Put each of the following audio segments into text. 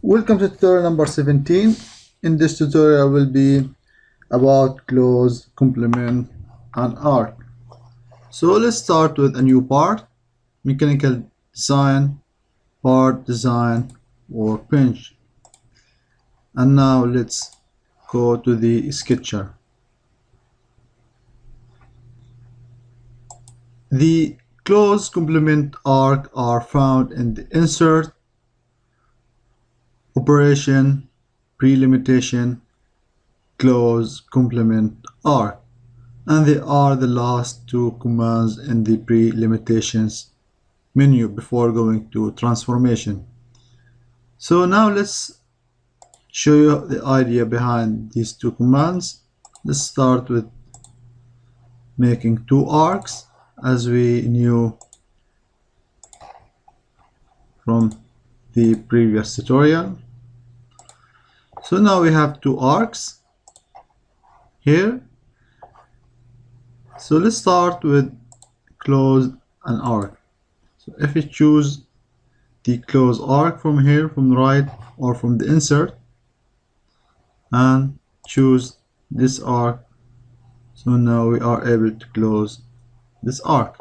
Welcome to tutorial number 17. In this tutorial will be about close, complement, and arc. So let's start with a new part, mechanical design, part design, workbench. And now let's go to the sketcher. The close, complement, arc are found in the insert, operation, pre-limitation, close, complement, arc, and they are the last two commands in the pre-limitations menu before going to transformation. So now let's show you the idea behind these two commands. Let's start with making two arcs, as we knew from the previous tutorial. So now we have two arcs here. So let's start with close and arc. So if we choose the close arc from here, from the right or from the insert, and choose this arc, so now we are able to close this arc.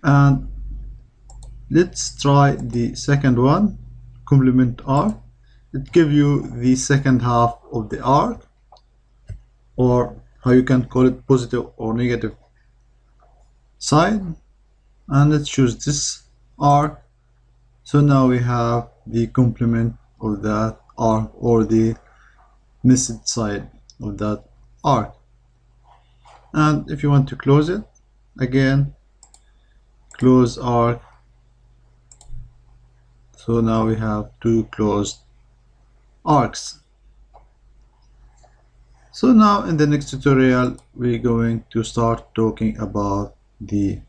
And let's try the second one, complement arc. It gives you the second half of the arc, or how you can call it, positive or negative side. And let's choose this arc. So now we have the complement of that arc, or the missed side of that arc. And if you want to close it, again, close arc. So now we have two closed arcs. So now in the next tutorial we're going to start talking about the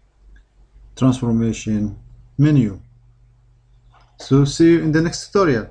transformation menu. So see you in the next tutorial.